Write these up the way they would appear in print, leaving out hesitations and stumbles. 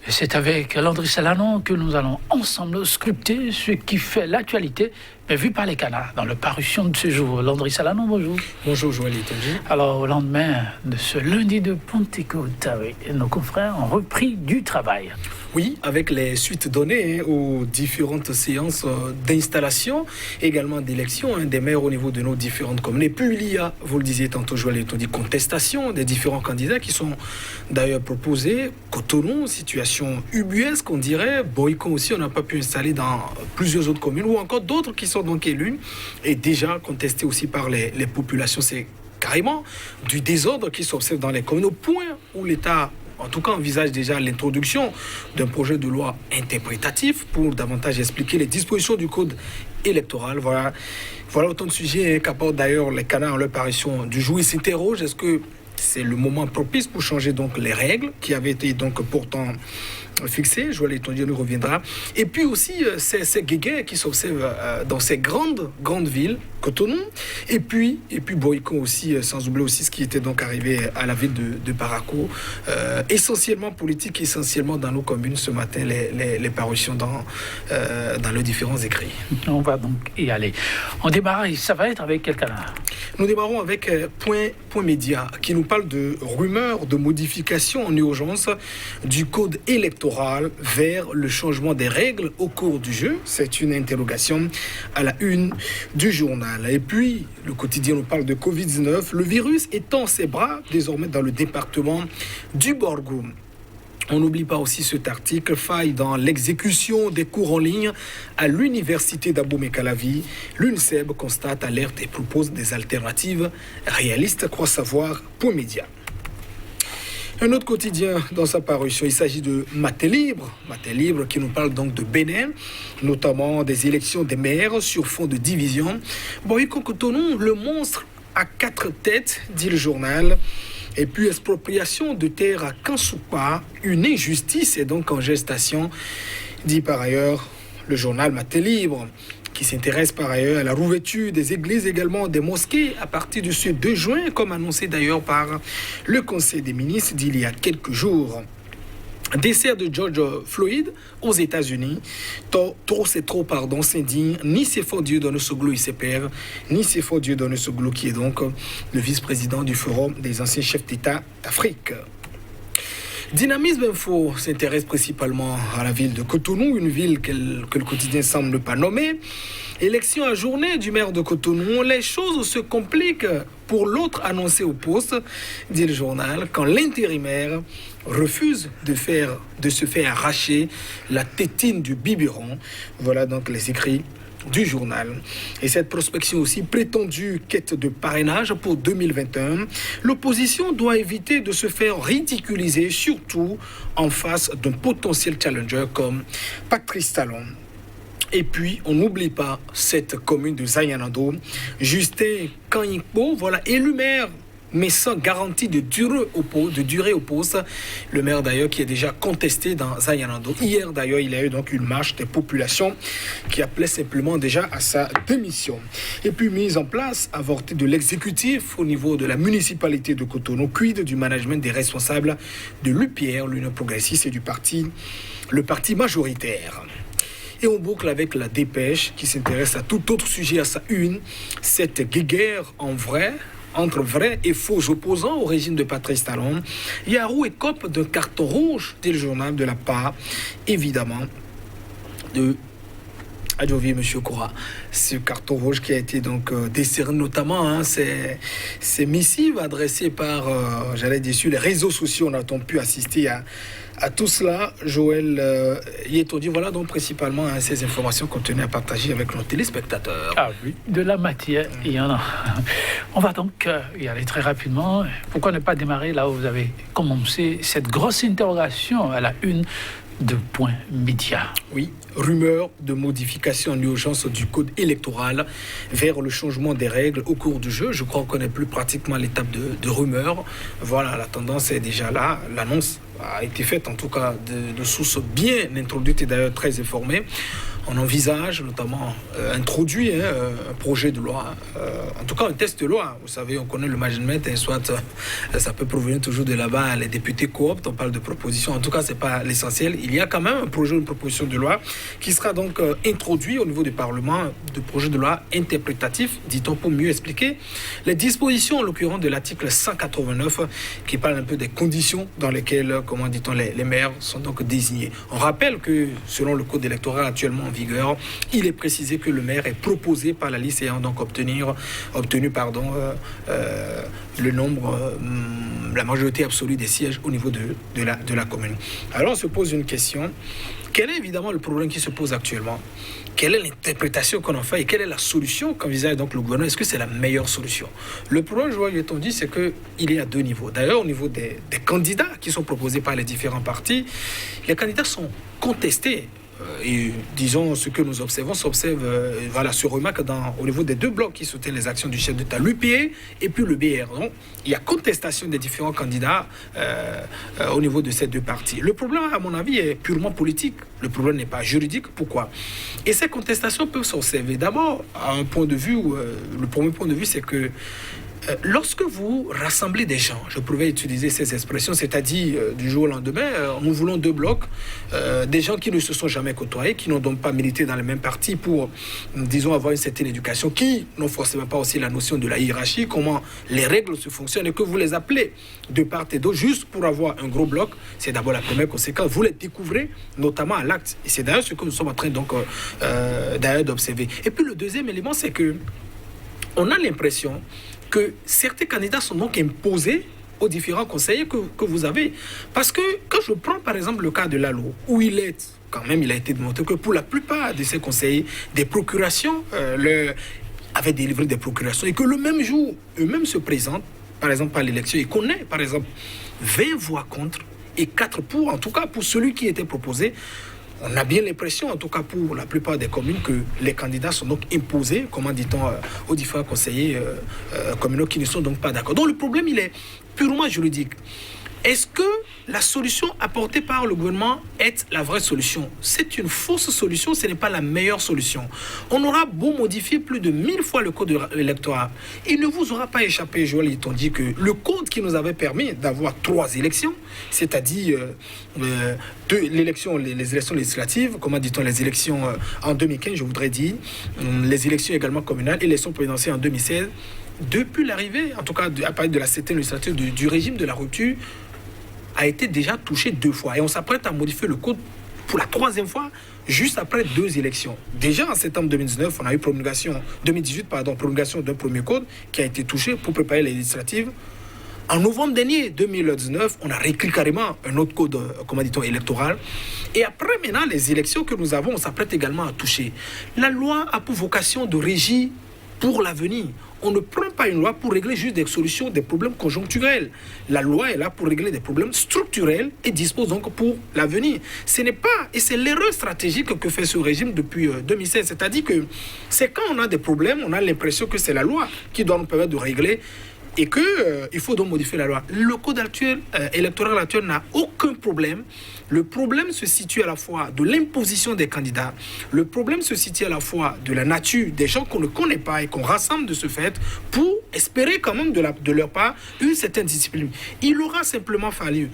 C'est avec Landry Salanon que nous allons ensemble sculpter ce qui fait l'actualité, mais vu par les canards, dans le parution de ce jour. Landry Salanon, bonjour. Bonjour Joël Etonji. Alors, au lendemain de ce lundi de Pentecôte, nos confrères ont repris du travail. Oui, avec les suites données aux différentes séances d'installation, également d'élection des maires au niveau de nos différentes communes. Et puis il y a, vous le disiez tantôt Joël Etonji, contestation des différents candidats qui sont d'ailleurs proposés. Cotonou, situation ubuesque, on dirait. Boycon aussi, on n'a pas pu installer dans plusieurs autres communes, ou encore d'autres qui sont donc élus et déjà contestés aussi par les populations. C'est carrément du désordre qui s'observe dans les communes, au point où l'État, en tout cas, envisage déjà l'introduction d'un projet de loi interprétatif pour davantage expliquer les dispositions du code électoral. Voilà autant de sujets qu'apportent d'ailleurs les canards en leur parution du jour. Ils s'interrogent, est-ce que c'est le moment propice pour changer donc les règles qui avaient été donc pourtant fixées? Joël Etonji nous reviendra. Et puis aussi ces guéguerres qui s'observent dans ces grandes villes, Cotonou, et puis Boycon aussi, sans oublier aussi ce qui était donc arrivé à la ville de Parakou. Essentiellement politique, essentiellement dans nos communes ce matin, les parutions dans les différents écrits. On va donc y aller. On démarre, ça va être avec quel canard? Nous démarrons avec Point Média, qui nous parle de rumeurs de modification en urgence du code électoral vers le changement des règles au cours du jeu. C'est une interrogation à la une du journal. Et puis, le quotidien nous parle de Covid-19. Le virus étend ses bras désormais dans le département du Borgou. On n'oublie pas aussi cet article, faille dans l'exécution des cours en ligne à l'université d'Abomey-Calavi. L'UNSEB constate, alerte et propose des alternatives réalistes, croit savoir Point Média. Un autre quotidien dans sa parution, il s'agit de Matin Libre qui nous parle donc de Bénin, notamment des élections des maires sur fond de division. Boycon Cotonou, le monstre à 4 têtes, dit le journal. Et puis expropriation de terre à Kansoupa, une injustice est donc en gestation, dit par ailleurs le journal Matin Libre, qui s'intéresse par ailleurs à la rouverture des églises, également des mosquées, à partir de ce 2 juin, comme annoncé d'ailleurs par le Conseil des ministres d'il y a quelques jours. Décès de George Floyd aux États-Unis. Trop c'est trop, s'indigne ni Sefo Dieudonné Soglou ICPR, ni Sefo Dieudonné Soglou, qui est donc le vice-président du Forum des anciens chefs d'État d'Afrique. Dynamisme Info s'intéresse principalement à la ville de Cotonou, une ville que le quotidien semble ne pas nommer. Élection à journée du maire de Cotonou, les choses se compliquent pour l'autre annoncé au poste, dit le journal, quand l'intérimaire refuse de se faire arracher la tétine du biberon. Voilà donc les écrits du journal. Et cette prospection aussi, prétendue quête de parrainage pour 2021, l'opposition doit éviter de se faire ridiculiser, surtout en face d'un potentiel challenger comme Patrice Talon. Et puis, on n'oublie pas cette commune de Zayanando, Justin Kanyikpo, voilà, élu maire, mais sans garantie de durée au poste. Le maire d'ailleurs qui est déjà contesté dans Zayanando. Hier d'ailleurs, il y a eu donc une marche des populations qui appelait simplement déjà à sa démission. Et puis mise en place, avortée de l'exécutif au niveau de la municipalité de Cotonou, quid du management des responsables de l'UPR, l'Union progressiste, et le parti majoritaire. Et on boucle avec la Dépêche qui s'intéresse à tout autre sujet à sa une, cette guéguerre entre vrais et faux opposants au régime de Patrice Talon. Yarou écope d'un carton rouge, dit le journal, de la part, évidemment, de Adjovi, M. Koura. Ce carton rouge qui a été donc décerné notamment, ces missives adressées par, sur les réseaux sociaux. On a pu assister à tout cela. Joël Etonji, voilà donc principalement ces informations qu'on tenait à partager avec nos téléspectateurs. Ah oui, de la matière, il y en a. On va donc y aller très rapidement. Pourquoi ne pas démarrer là où vous avez commencé cette grosse interrogation à la une de Point Média? Oui, rumeur de modification en urgence du code électoral vers le changement des règles au cours du jeu. Je crois qu'on n'est plus pratiquement à l'étape de rumeur. Voilà, la tendance est déjà là. L'annonce a été faite, en tout cas de sources bien introduites et d'ailleurs très informées. On envisage notamment introduit un projet de loi, en tout cas un texte de loi. Vous savez, on connaît le management et soit ça peut provenir toujours de là-bas, les députés cooptent, on parle de propositions. En tout cas, c'est pas l'essentiel. Il y a quand même un projet, une proposition de loi qui sera donc introduit au niveau du Parlement, de projet de loi interprétatif, dit-on, pour mieux expliquer les dispositions, en l'occurrence de l'article 189, qui parle un peu des conditions dans lesquelles, comment dit-on, les maires sont donc désignés. On rappelle que selon le code électoral actuellement en vigueur, il est précisé que le maire est proposé par la liste ayant donc obtenu le nombre, la majorité absolue des sièges au niveau de la commune. Alors on se pose une question. Quel est évidemment le problème qui se pose actuellement? Quelle est l'interprétation qu'on en fait et quelle est la solution qu'envisage donc le gouvernement? Est-ce que c'est la meilleure solution? Le problème, je vois, dit, c'est qu'il est à deux niveaux. D'ailleurs, au niveau des candidats qui sont proposés par les différents partis, les candidats sont contestés. Et disons, ce que nous observons se remarque au niveau des deux blocs qui soutiennent les actions du chef d'État, l'UPA et puis le BR. Donc, il y a contestation des différents candidats au niveau de ces deux partis. Le problème, à mon avis, est purement politique. Le problème n'est pas juridique. Pourquoi? Et ces contestations peuvent s'observer. D'abord, à un point de vue, le premier point de vue, c'est que lorsque vous rassemblez des gens, je pouvais utiliser ces expressions, c'est-à-dire du jour au lendemain, nous voulons deux blocs, des gens qui ne se sont jamais côtoyés, qui n'ont donc pas milité dans les mêmes partis pour, disons, avoir une certaine éducation, qui n'ont forcément pas aussi la notion de la hiérarchie, comment les règles se fonctionnent, et que vous les appelez de part et d'autre, juste pour avoir un gros bloc, c'est d'abord la première conséquence. Vous les découvrez, notamment à l'acte. Et c'est d'ailleurs ce que nous sommes en train donc, d'ailleurs d'observer. Et puis le deuxième élément, c'est que on a l'impression que certains candidats sont donc imposés aux différents conseillers que vous avez. Parce que quand je prends par exemple le cas de Lalo, où il a été démontré que pour la plupart de ces conseillers, des procurations avaient délivré des procurations et que le même jour, eux-mêmes se présentent, par exemple par l'élection, et qu'on ait par exemple 20 voix contre et 4 pour, en tout cas pour celui qui était proposé. On a bien l'impression, en tout cas pour la plupart des communes, que les candidats sont donc imposés, comment dit-on, aux différents conseillers communaux qui ne sont donc pas d'accord. Donc le problème, il est purement juridique. Est-ce que la solution apportée par le gouvernement est la vraie solution? C'est une fausse solution, ce n'est pas la meilleure solution. On aura beau modifier plus de 1000 fois le code électoral. Il ne vous aura pas échappé, Joël, ils t'ont dit que le code qui nous avait permis d'avoir 3 élections, c'est-à-dire les élections législatives, comment dit-on, les élections en 2015, je voudrais dire, les élections également communales et les élections présidentielles en 2016, depuis l'arrivée, en tout cas à partir de la 7e législature du régime de la rupture, a été déjà touché 2 fois. Et on s'apprête à modifier le code pour la 3e fois, juste après 2 élections. Déjà en septembre 2019, on a eu promulgation d'un premier code qui a été touché pour préparer les législatives. En novembre dernier, 2019, on a réécrit carrément un autre code, comment dit-on, électoral. Et après, maintenant, les élections que nous avons, on s'apprête également à toucher. La loi a pour vocation de régir pour l'avenir. On ne prend pas une loi pour régler juste des solutions, des problèmes conjoncturels. La loi est là pour régler des problèmes structurels et dispose donc pour l'avenir. Ce n'est pas, et c'est l'erreur stratégique que fait ce régime depuis 2016. C'est-à-dire que c'est quand on a des problèmes, on a l'impression que c'est la loi qui doit nous permettre de régler et qu'il faut donc modifier la loi. Le code électoral actuel n'a aucun problème. Le problème se situe à la fois de l'imposition des candidats, le problème se situe à la fois de la nature des gens qu'on ne connaît pas et qu'on rassemble de ce fait pour espérer quand même de leur part une certaine discipline. Il aurait simplement fallu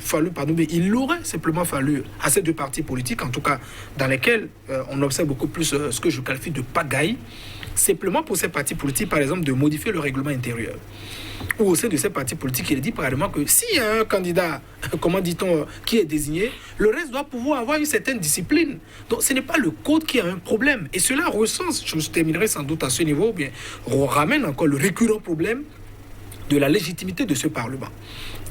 à ces 2 partis politiques, en tout cas dans lesquels on observe beaucoup plus ce que je qualifie de pagaille, simplement pour ces partis politiques, par exemple, de modifier le règlement intérieur. Ou au sein de ces partis politiques, il est dit carrément que s'il y a un candidat, comment dit-on, qui est désigné, le reste doit pouvoir avoir une certaine discipline. Donc ce n'est pas le code qui a un problème. Et cela recense, je terminerai sans doute à ce niveau, ou bien ramène encore le récurrent problème de la légitimité de ce Parlement,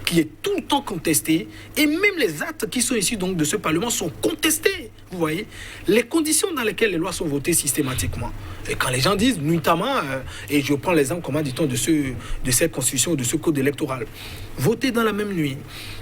qui est tout le temps contesté, et même les actes qui sont issus donc de ce Parlement sont contestés. Vous voyez, les conditions dans lesquelles les lois sont votées systématiquement. Et quand les gens disent, notamment, et je prends l'exemple, comment dit-on, de cette constitution, de ce code électoral, voter dans la même nuit,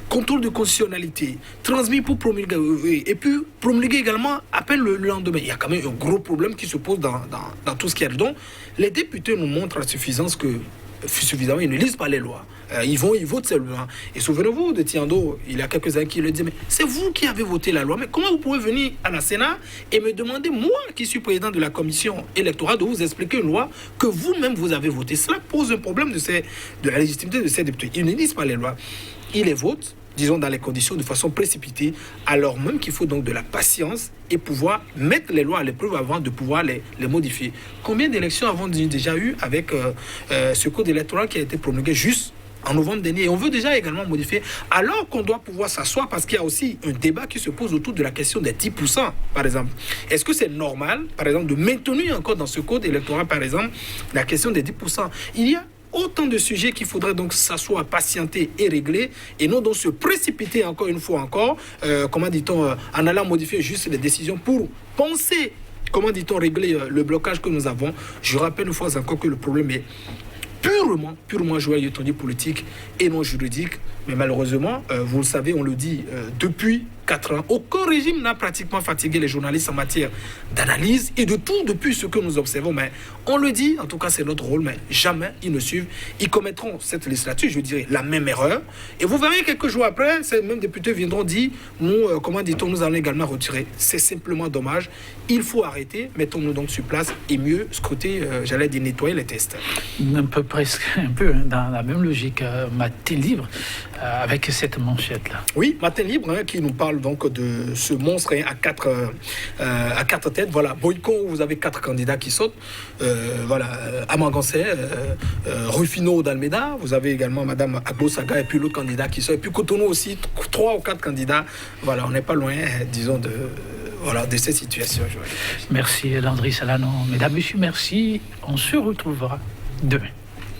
contrôle de constitutionnalité, transmis pour promulguer, et puis promulguer également, appel le lendemain. Il y a quand même un gros problème qui se pose dans tout ce qu'il y a dedans. Les députés nous montrent à suffisance que suffisamment, ils ne lisent pas les lois. Ils votent seulement. Et souvenez-vous de Tiando, il y a quelques années, qui le disait, mais c'est vous qui avez voté la loi, mais comment vous pouvez venir à la Sénat et me demander, moi qui suis président de la commission électorale, de vous expliquer une loi que vous-même vous avez votée. Cela pose un problème de la légitimité de ces députés. Ils ne lisent pas les lois. Ils les votent, disons, dans les conditions de façon précipitée, alors même qu'il faut donc de la patience et pouvoir mettre les lois à l'épreuve avant de pouvoir les modifier. Combien d'élections avons nous déjà eu avec ce code électoral qui a été promulgué juste en novembre dernier, et on veut déjà également modifier, alors qu'on doit pouvoir s'asseoir, parce qu'il y a aussi un débat qui se pose autour de la question des 10%, par exemple. Est-ce que c'est normal, par exemple, de maintenir encore dans ce code électoral, par exemple, la question des 10%? Il y a autant de sujets qu'il faudrait donc s'asseoir, patienter et régler, et non donc se précipiter encore une fois encore, comment dit-on, en allant modifier juste les décisions pour penser, comment dit-on, régler le blocage que nous avons. Je rappelle une fois encore que le problème est purement joyeux, politique et non juridique. Mais malheureusement, vous le savez, on le dit depuis 4 ans, aucun régime n'a pratiquement fatigué les journalistes en matière d'analyse et de tout depuis ce que nous observons. Mais on le dit, en tout cas c'est notre rôle, mais jamais ils ne suivent. Ils commettront cette législature, je dirais, la même erreur. Et vous verrez quelques jours après, ces mêmes députés viendront dire, nous, comment dit-on, nous allons également retirer. C'est simplement dommage. Il faut arrêter, mettons-nous donc sur place et mieux scruter, j'allais dire nettoyer les tests. Un peu presque, dans la même logique, Matin Libre, avec cette manchette-là. Oui, Matin Libre, qui nous parle donc de ce monstre à quatre têtes. Voilà, Boycon, vous avez 4 candidats qui sautent. Voilà, Amangancé, Rufino d'Almeida. Vous avez également Madame Agbo-Saga et puis l'autre candidat qui sort. Et puis Cotonou aussi, 3 ou 4 candidats. Voilà, on n'est pas loin, disons, de cette situation. Merci Landry Salanon. Mesdames, Messieurs, merci. On se retrouvera demain.